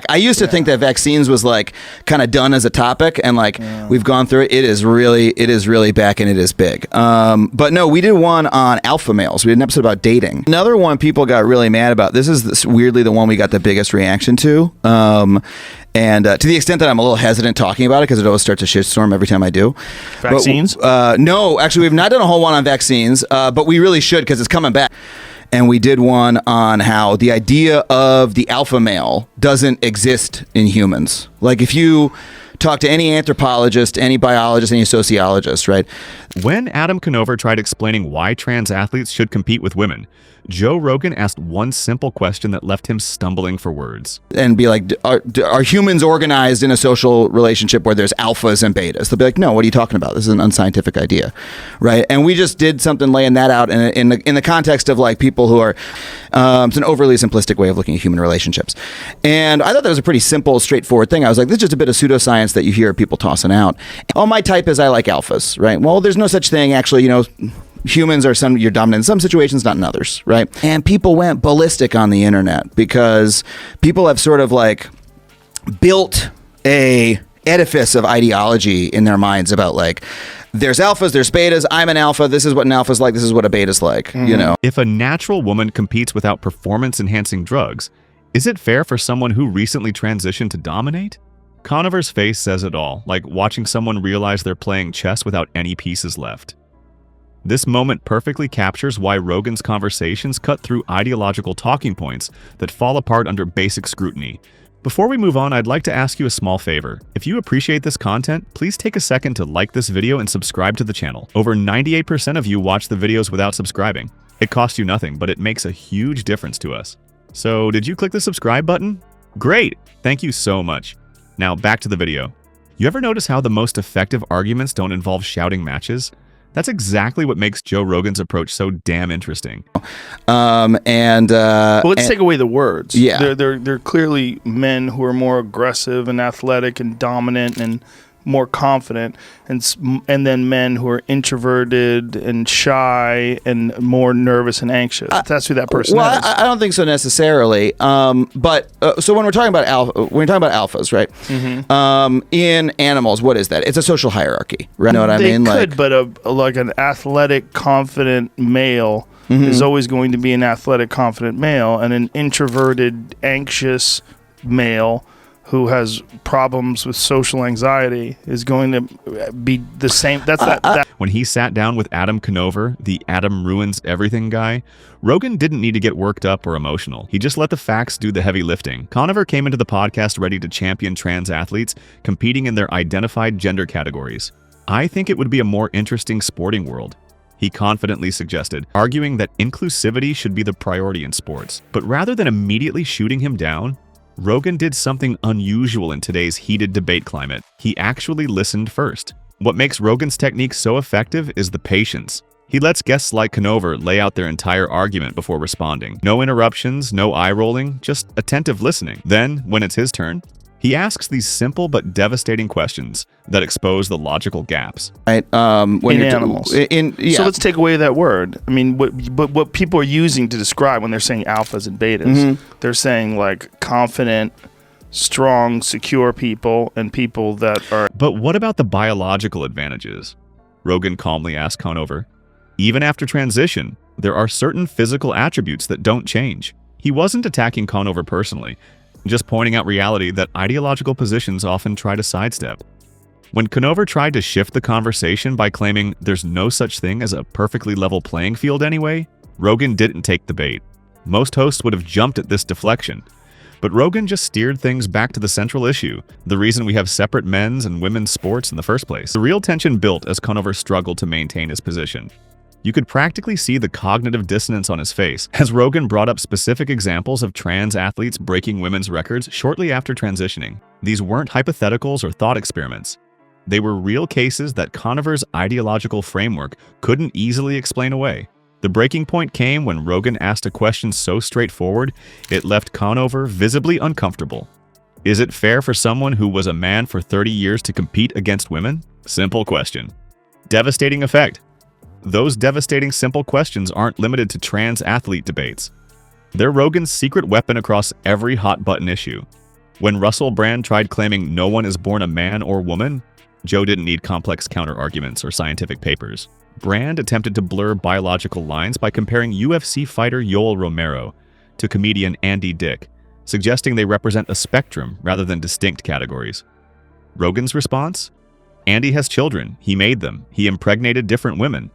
I used to think that vaccines was like kind of done as a topic, and like we've gone through it. It is really back, and it is big. But no, we did one on alpha males. We did an episode about dating. Another one people got really mad about. This is weirdly the one we got the biggest reaction to. And to the extent that I'm a little hesitant talking about it because it always starts a shitstorm every time I do. Vaccines? No, actually, we've not done a whole one on vaccines, but we really should because it's coming back. And we did one on how the idea of the alpha male doesn't exist in humans. Like if you talk to any anthropologist, any biologist, any sociologist, right? When Adam Conover tried explaining why trans athletes should compete with women, Joe Rogan asked one simple question that left him stumbling for words. And be like, are humans organized in a social relationship where there's alphas and betas? They'll be like, no, what are you talking about? This is an unscientific idea, right? And we just did something laying that out in the context of like people who are, it's an overly simplistic way of looking at human relationships. And I thought that was a pretty simple, straightforward thing. I was like, this is just a bit of pseudoscience that you hear people tossing out. Oh, my type is I like alphas, right? Well, there's no such thing actually, humans are you're dominant in some situations, not in others, right? And people went ballistic on the internet because people have sort of like built a edifice of ideology in their minds about like, there's alphas, there's betas, I'm an alpha, this is what an alpha's like, this is what a beta's like, If a natural woman competes without performance-enhancing drugs, is it fair for someone who recently transitioned to dominate? Conover's face says it all, like watching someone realize they're playing chess without any pieces left. This moment perfectly captures why Rogan's conversations cut through ideological talking points that fall apart under basic scrutiny. Before we move on, I'd like to ask you a small favor. If you appreciate this content, please take a second to like this video and subscribe to the channel. Over 98% of you watch the videos without subscribing. It costs you nothing, but it makes a huge difference to us. So, did you click the subscribe button? Great! Thank you so much. Now, back to the video. You ever notice how the most effective arguments don't involve shouting matches? That's exactly what makes Joe Rogan's approach so damn interesting. Well, let's take away the words. Yeah. They're clearly men who are more aggressive and athletic and dominant and more confident, and then men who are introverted and shy and more nervous and anxious. That's who that person is. I don't think so necessarily. But so when we're talking about alphas, right? Mm-hmm. In animals, what is that? It's a social hierarchy, right? You know what I mean? But like an athletic, confident male is always going to be an athletic, confident male, and an introverted, anxious male who has problems with social anxiety is going to be the same. When he sat down with Adam Conover, the Adam ruins everything guy, Rogan didn't need to get worked up or emotional. He just let the facts do the heavy lifting. Conover came into the podcast ready to champion trans athletes competing in their identified gender categories. I think it would be a more interesting sporting world, he confidently suggested, arguing that inclusivity should be the priority in sports. But rather than immediately shooting him down, Rogan did something unusual in today's heated debate climate. He actually listened first. What makes Rogan's technique so effective is the patience. He lets guests like Conover lay out their entire argument before responding. No interruptions, no eye-rolling, just attentive listening. Then, when it's his turn, he asks these simple but devastating questions that expose the logical gaps. Right, in animals. So let's take away that word. I mean, what people are using to describe when they're saying alphas and betas, they're saying like confident, strong, secure people and people that are... But what about the biological advantages? Rogan calmly asked Conover. Even after transition, there are certain physical attributes that don't change. He wasn't attacking Conover personally, just pointing out reality that ideological positions often try to sidestep. When Conover tried to shift the conversation by claiming there's no such thing as a perfectly level playing field anyway, Rogan didn't take the bait. Most hosts would have jumped at this deflection. But Rogan just steered things back to the central issue, the reason we have separate men's and women's sports in the first place. The real tension built as Conover struggled to maintain his position. You could practically see the cognitive dissonance on his face as Rogan brought up specific examples of trans athletes breaking women's records shortly after transitioning. These weren't hypotheticals or thought experiments. They were real cases that Conover's ideological framework couldn't easily explain away. The breaking point came when Rogan asked a question so straightforward, it left Conover visibly uncomfortable. Is it fair for someone who was a man for 30 years to compete against women? Simple question. Devastating effect. Those devastating simple questions aren't limited to trans athlete debates. They're Rogan's secret weapon across every hot-button issue. When Russell Brand tried claiming no one is born a man or woman, Joe didn't need complex counter-arguments or scientific papers. Brand attempted to blur biological lines by comparing UFC fighter Yoel Romero to comedian Andy Dick, suggesting they represent a spectrum rather than distinct categories. Rogan's response? Andy has children. He made them. He impregnated different women.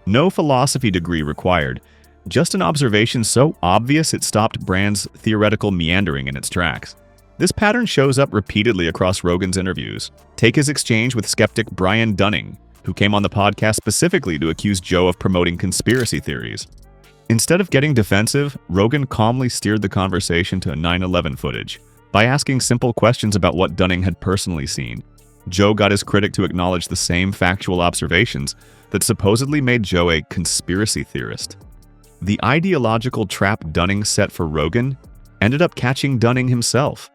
No philosophy degree required. Just an observation so obvious it stopped Brand's theoretical meandering in its tracks. This pattern shows up repeatedly across Rogan's interviews. Take his exchange with skeptic Brian Dunning, who came on the podcast specifically to accuse Joe of promoting conspiracy theories. Instead of getting defensive, Rogan calmly steered the conversation to 9/11 footage by asking simple questions about what Dunning had personally seen. Joe got his critic to acknowledge the same factual observations that supposedly made Joe a conspiracy theorist. The ideological trap Dunning set for Rogan ended up catching Dunning himself.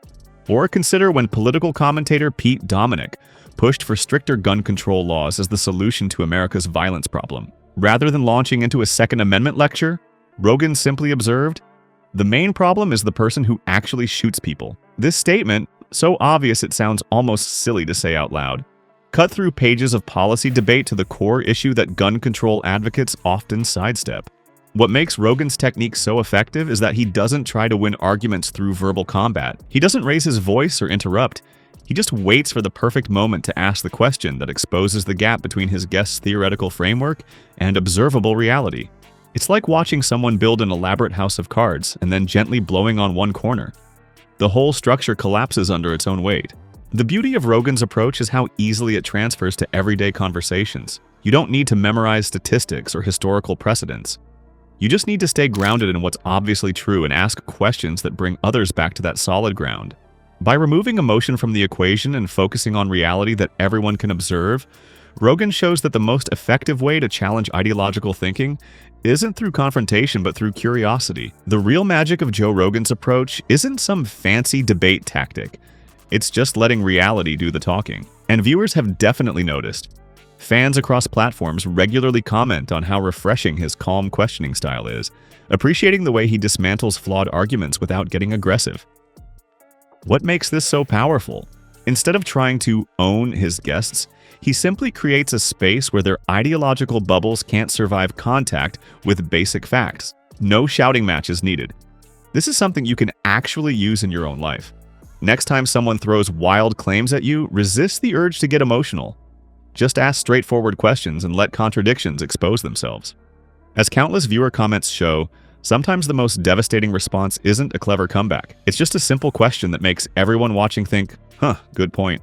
Or consider when political commentator Pete Dominick pushed for stricter gun control laws as the solution to America's violence problem. Rather than launching into a Second Amendment lecture, Rogan simply observed, "The main problem is the person who actually shoots people." This statement, so obvious it sounds almost silly to say out loud, cut through pages of policy debate to the core issue that gun control advocates often sidestep. What makes Rogan's technique so effective is that he doesn't try to win arguments through verbal combat. He doesn't raise his voice or interrupt. He just waits for the perfect moment to ask the question that exposes the gap between his guest's theoretical framework and observable reality. It's like watching someone build an elaborate house of cards and then gently blowing on one corner. The whole structure collapses under its own weight. The beauty of Rogan's approach is how easily it transfers to everyday conversations. You don't need to memorize statistics or historical precedents. You just need to stay grounded in what's obviously true and ask questions that bring others back to that solid ground. By removing emotion from the equation and focusing on reality that everyone can observe, Rogan shows that the most effective way to challenge ideological thinking isn't through confrontation but through curiosity. The real magic of Joe Rogan's approach isn't some fancy debate tactic. It's just letting reality do the talking. And viewers have definitely noticed. Fans across platforms regularly comment on how refreshing his calm questioning style is, appreciating the way he dismantles flawed arguments without getting aggressive. What makes this so powerful? Instead of trying to own his guests, he simply creates a space where their ideological bubbles can't survive contact with basic facts. No shouting match is needed. This is something you can actually use in your own life. Next time someone throws wild claims at you, resist the urge to get emotional. Just ask straightforward questions and let contradictions expose themselves. As countless viewer comments show, sometimes the most devastating response isn't a clever comeback. It's just a simple question that makes everyone watching think, "Huh, good point."